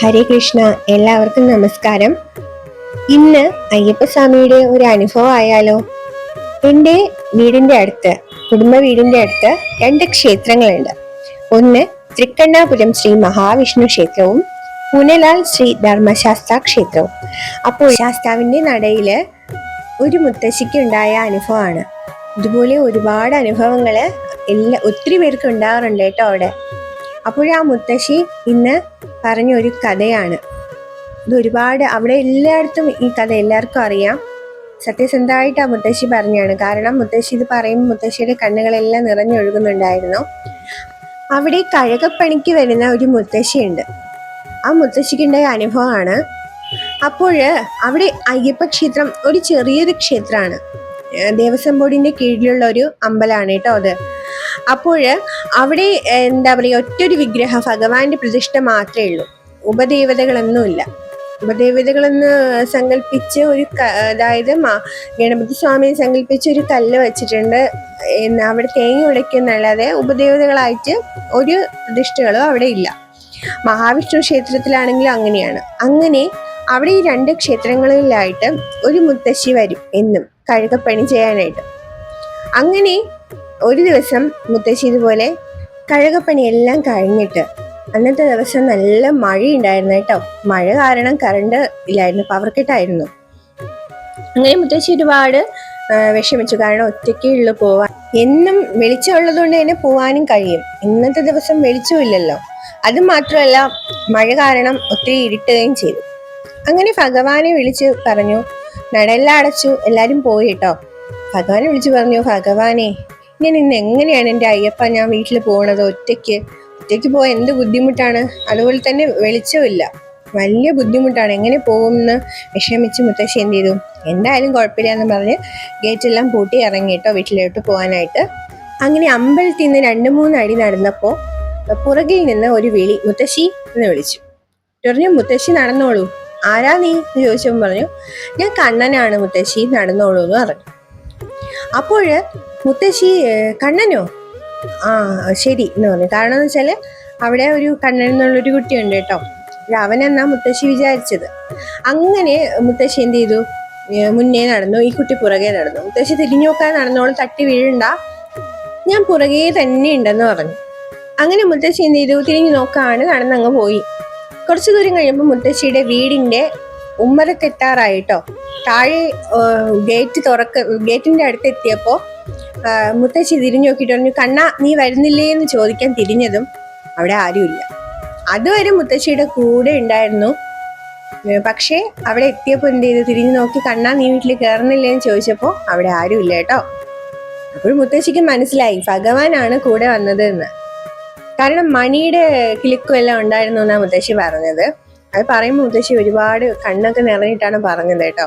ഹരേ കൃഷ്ണ. എല്ലാവർക്കും നമസ്കാരം. ഇന്ന് അയ്യപ്പസ്വാമിയുടെ ഒരു അനുഭവം ആയാലോ. എൻ്റെ വീടിന്റെ അടുത്ത്, കുടുംബ വീടിന്റെ അടുത്ത് 2 ക്ഷേത്രങ്ങളുണ്ട്. ഒന്ന് തൃക്കണ്ണാപുരം ശ്രീ മഹാവിഷ്ണു ക്ഷേത്രവും പുനലാൽ ശ്രീ ധർമ്മശാസ്ത്ര ക്ഷേത്രവും. അപ്പോൾ ശാസ്താവിന്റെ നടയില് ഒരു മുത്തശ്ശിക്ക് ഉണ്ടായ അനുഭവമാണ്. ഇതുപോലെ ഒരുപാട് അനുഭവങ്ങള് ഒത്തിരി പേർക്ക് ഉണ്ടാകാറുണ്ട് കേട്ടോ അവിടെ. അപ്പോൾ ആ മുത്തശ്ശി ഇന്ന് പറഞ്ഞ ഒരു കഥയാണ്. ഇത് ഒരുപാട് അവിടെ എല്ലായിടത്തും ഈ കഥ എല്ലാവർക്കും അറിയാം. സത്യസന്ധമായിട്ട് ആ മുത്തശ്ശി പറഞ്ഞാണ്. കാരണം മുത്തശ്ശി ഇത് പറയുമ്പോൾ മുത്തശ്ശിയുടെ കണ്ണുകളെല്ലാം നിറഞ്ഞൊഴുകുന്നുണ്ടായിരുന്നു. അവിടെ കഴകപ്പണിക്ക് വരുന്ന ഒരു മുത്തശ്ശിയുണ്ട്. ആ മുത്തശ്ശിക്കുണ്ടായ അനുഭവമാണ്. അപ്പോൾ അവിടെ അയ്യപ്പ ക്ഷേത്രം ഒരു ചെറിയൊരു ക്ഷേത്രമാണ്. ദേവസ്വം ബോർഡിന്റെ കീഴിലുള്ള ഒരു അമ്പലമാണ് കേട്ടോ അത്. അപ്പോൾ അവിടെ എന്താ പറയുക, ഒറ്റൊരു വിഗ്രഹം, ഭഗവാന്റെ പ്രതിഷ്ഠ മാത്രമേ ഉള്ളൂ. ഉപദേവതകളൊന്നുമില്ല. ഉപദേവതകളെന്ന് സങ്കല്പിച്ച് അതായത് ഗണപതി സ്വാമിയെ സങ്കല്പിച്ച് ഒരു കല്ല് വെച്ചിട്ടുണ്ട്. അവിടെ തേങ്ങ ഉടയ്ക്കുന്നല്ലാതെ ഉപദേവതകളായിട്ട് ഒരു പ്രതിഷ്ഠകളും അവിടെ ഇല്ല. മഹാവിഷ്ണു ക്ഷേത്രത്തിലാണെങ്കിലും അങ്ങനെയാണ്. അങ്ങനെ അവിടെ ഈ 2 ക്ഷേത്രങ്ങളിലായിട്ട് ഒരു മുത്തശ്ശി വരും എന്നും കഴുകപ്പണി ചെയ്യാനായിട്ട്. അങ്ങനെ ഒരു ദിവസം മുത്തശ്ശി ഇതുപോലെ കഴുകപ്പണി എല്ലാം കഴിഞ്ഞിട്ട്, അന്നത്തെ ദിവസം നല്ല മഴയുണ്ടായിരുന്നു കേട്ടോ. മഴ കാരണം കറണ്ട് ഇല്ലായിരുന്നു, പവർ കട്ടായിരുന്നു. അങ്ങനെ മുത്തശ്ശി ഒരുപാട് വിഷമിച്ചു. കാരണം ഒറ്റയ്ക്കേ ഉള്ളു പോവാൻ. എന്നും വെളിച്ചമുള്ളത് കൊണ്ട് തന്നെ പോവാനും കഴിയും. ഇന്നത്തെ ദിവസം വെളിച്ചമില്ലല്ലോ. അത് മാത്രമല്ല മഴ കാരണം ഒത്തിരി ഇരുട്ടുകയും ചെയ്തു. അങ്ങനെ ഭഗവാനെ വിളിച്ച് പറഞ്ഞു, നടയെല്ലാം അടച്ചു, എല്ലാരും പോയി കേട്ടോ. ഭഗവാനെ വിളിച്ചു പറഞ്ഞു, ഭഗവാനെ ഞാൻ ഇന്ന് എങ്ങനെയാണ് എൻ്റെ അയ്യപ്പ ഞാൻ വീട്ടിൽ പോകണത്? ഒറ്റയ്ക്ക് പോകാൻ എന്ത് ബുദ്ധിമുട്ടാണ്. അതുപോലെ തന്നെ വെളിച്ചമില്ല, വലിയ ബുദ്ധിമുട്ടാണ്. എങ്ങനെ പോകുമെന്ന് വിഷമിച്ച് മുത്തശ്ശി എന്ത് ചെയ്തു, എന്തായാലും കുഴപ്പമില്ല എന്ന് പറഞ്ഞ് ഗേറ്റെല്ലാം പൂട്ടി ഇറങ്ങി കേട്ടോ വീട്ടിലോട്ട് പോകാനായിട്ട്. അങ്ങനെ അമ്പലത്തിൽ നിന്ന് 2-3 അടി നടന്നപ്പോൾ പുറകിൽ നിന്ന് ഒരു വിളി, മുത്തശ്ശി എന്ന് വിളിച്ചു. പറഞ്ഞു, മുത്തശ്ശി നടന്നോളൂ. ആരാ നീ എന്ന് ചോദിച്ചപ്പോൾ പറഞ്ഞു, ഞാൻ കണ്ണനാണ് മുത്തശ്ശി, നടന്നോളൂ എന്ന് പറഞ്ഞു. അപ്പോൾ മുത്തശ്ശി, കണ്ണനോ? ആ ശരി എന്ന് പറഞ്ഞു. കാരണം എന്ന് വെച്ചാല് അവിടെ ഒരു കണ്ണൻ എന്നുള്ളൊരു കുട്ടിയുണ്ട് കേട്ടോ. അവനെന്നാ മുത്തശ്ശി വിചാരിച്ചത്. അങ്ങനെ മുത്തശ്ശി എന്ത് ചെയ്തു, മുന്നേ നടന്നു, ഈ കുട്ടി പുറകെ നടന്നു. മുത്തശ്ശി തിരിഞ്ഞു നോക്കാൻ നടന്നോളൂ, തട്ടി വീഴണ്ട, ഞാൻ പുറകെ തന്നെ ഉണ്ടെന്ന് പറഞ്ഞു. അങ്ങനെ മുത്തശ്ശി എന്ത് ചെയ്തു, തിരിഞ്ഞു നോക്കാണ് നടന്നങ്ങ് പോയി. കുറച്ചു ദൂരം കഴിയുമ്പോൾ മുത്തശ്ശിയുടെ വീടിന്റെ ഉമ്മറക്കെത്താറായിട്ടോ. താഴെ ഗേറ്റിന്റെ അടുത്ത് എത്തിയപ്പോ മുത്തശ്ശി തിരിഞ്ഞു നോക്കിയിട്ട് പറഞ്ഞു, കണ്ണ നീ വരുന്നില്ലേ എന്ന് ചോദിക്കാൻ തിരിഞ്ഞതും അവിടെ ആരുമില്ല. അതുവരെ മുത്തശ്ശിയുടെ കൂടെ ഉണ്ടായിരുന്നു. പക്ഷേ അവിടെ എത്തിയപ്പോൾ എന്ത് ചെയ്തു, തിരിഞ്ഞു നോക്കി, കണ്ണ നീ വീട്ടിൽ കയറുന്നില്ലേ എന്ന് ചോദിച്ചപ്പോൾ അവിടെ ആരുമില്ല കേട്ടോ. അപ്പോൾ മുത്തശ്ശിക്ക് മനസ്സിലായി ഭഗവാനാണ് കൂടെ വന്നത് എന്ന്. കാരണം മണിയുടെ കിലുക്കും എല്ലാം ഉണ്ടായിരുന്നു എന്നാണ് മുത്തശ്ശി പറഞ്ഞത്. അത് പറയുമ്പോൾ മുത്തശ്ശി ഒരുപാട് കണ്ണൊക്കെ നിറഞ്ഞിട്ടാണ് പറഞ്ഞത് കേട്ടോ.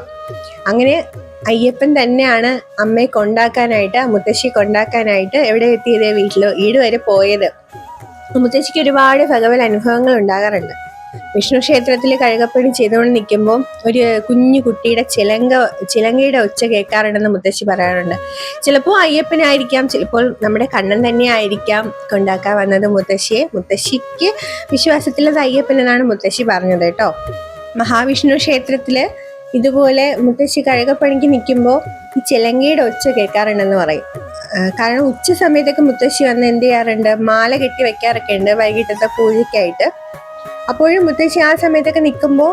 അങ്ങനെ അയ്യപ്പൻ തന്നെയാണ് അമ്മയെ കൊണ്ടാക്കാനായിട്ട്, മുത്തശ്ശി കൊണ്ടാക്കാനായിട്ട് എവിടെ എത്തിയത്, വീട് വരെ പോയത്. മുത്തശ്ശിക്ക് ഒരുപാട് ഭഗവത് അനുഭവങ്ങൾ ഉണ്ടാകാറുണ്ട്. വിഷ്ണു ക്ഷേത്രത്തിൽ കഴുകപ്പണി ചെയ്തുകൊണ്ട് നിൽക്കുമ്പോൾ ഒരു കുഞ്ഞു കുട്ടിയുടെ ചിലങ്കയുടെ ഒച്ച കേൾക്കാറുണ്ടെന്ന് മുത്തശ്ശി പറയാറുണ്ട്. ചിലപ്പോൾ അയ്യപ്പനായിരിക്കാം, ചിലപ്പോൾ നമ്മുടെ കണ്ണൻ തന്നെ ആയിരിക്കാം കൊണ്ടാക്കാൻ വന്നത് മുത്തശ്ശിയെ. മുത്തശ്ശിക്ക് വിശ്വാസത്തിലത് അയ്യപ്പൻ എന്നാണ് മുത്തശ്ശി പറഞ്ഞത് കേട്ടോ. മഹാവിഷ്ണു ക്ഷേത്രത്തില് ഇതുപോലെ മുത്തശ്ശി കഴുകപ്പണിക്ക് നിൽക്കുമ്പോൾ ഈ ചിലങ്കയുടെ ഒച്ച കേൾക്കാറുണ്ടെന്ന് പറയും. കാരണം ഉച്ച സമയത്തൊക്കെ മുത്തശ്ശി വന്ന് എന്ത് ചെയ്യാറുണ്ട്, മാല കെട്ടി വെക്കാറൊക്കെ ഉണ്ട് വൈകിട്ടത്തെ പൂജയ്ക്കായിട്ട്. അപ്പോഴും മുത്തശ്ശി ആ സമയത്തൊക്കെ നിൽക്കുമ്പോൾ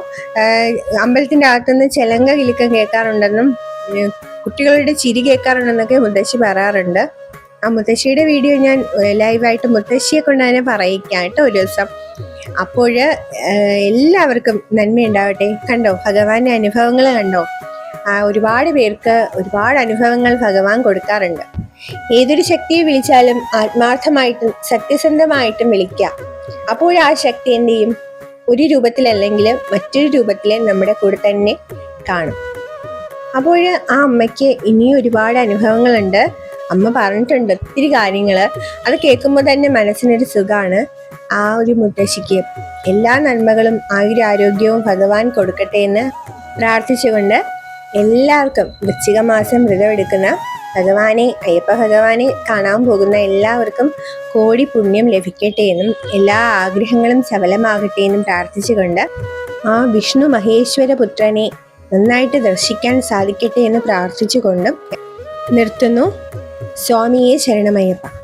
അമ്പലത്തിന്റെ അകത്തുനിന്ന് ചിലങ്ക കിലുക്കം കേൾക്കാറുണ്ടെന്നും കുട്ടികളുടെ ചിരി കേൾക്കാറുണ്ടെന്നൊക്കെ മുത്തശ്ശി പറയാറുണ്ട്. ആ മുത്തശ്ശിയുടെ വീഡിയോ ഞാൻ ലൈവായിട്ട് മുത്തശ്ശിയെ കൊണ്ട് തന്നെ പറയിക്കാം കേട്ടോ ഒരു ദിവസം. അപ്പോൾ എല്ലാവർക്കും നന്മയുണ്ടാവട്ടെ. കണ്ടോ ഭഗവാന്റെ അനുഭവങ്ങൾ കണ്ടോ. ഒരുപാട് പേർക്ക് ഒരുപാട് അനുഭവങ്ങൾ ഭഗവാൻ കൊടുക്കാറുണ്ട്. ഏതൊരു ശക്തിയെ വിളിച്ചാലും ആത്മാർത്ഥമായിട്ടും സത്യസന്ധമായിട്ടും വിളിക്കാം. അപ്പോൾ ആ ശക്തി എന്ത് ചെയ്യും, ഒരു രൂപത്തിലല്ലെങ്കിൽ മറ്റൊരു രൂപത്തിൽ നമ്മുടെ കൂടെ തന്നെ കാണും. അപ്പോൾ ആ അമ്മയ്ക്ക് ഇനിയും ഒരുപാട് അനുഭവങ്ങളുണ്ട്. അമ്മ പറഞ്ഞിട്ടുണ്ട് ഒത്തിരി കാര്യങ്ങൾ. അത് കേൾക്കുമ്പോൾ തന്നെ മനസ്സിനൊരു സുഖമാണ്. ആ ഒരു മുത്തശ്ശിക്ക് എല്ലാ നന്മകളും ആയുരാരോഗ്യവും ഭഗവാൻ കൊടുക്കട്ടെ എന്ന് പ്രാർത്ഥിച്ചുകൊണ്ട് എല്ലാവർക്കും വൃശ്ചിക മാസം വ്രതമെടുക്കുന്ന അയ്യപ്പ ഭഗവാനെ കാണാൻ പോകുന്ന എല്ലാവർക്കും കോടി പുണ്യം ലഭിക്കട്ടെ എന്നും എല്ലാ ആഗ്രഹങ്ങളും സഫലമാകട്ടെ എന്നും പ്രാർത്ഥിച്ചുകൊണ്ട് ആ വിഷ്ണു മഹേശ്വര പുത്രനെ നന്നായിട്ട് ദർശിക്കാൻ സാധിക്കട്ടെ എന്ന് പ്രാർത്ഥിച്ചുകൊണ്ടും നിർത്തുന്നു. സ്വാമിയെ ശരണമയ്യപ്പ.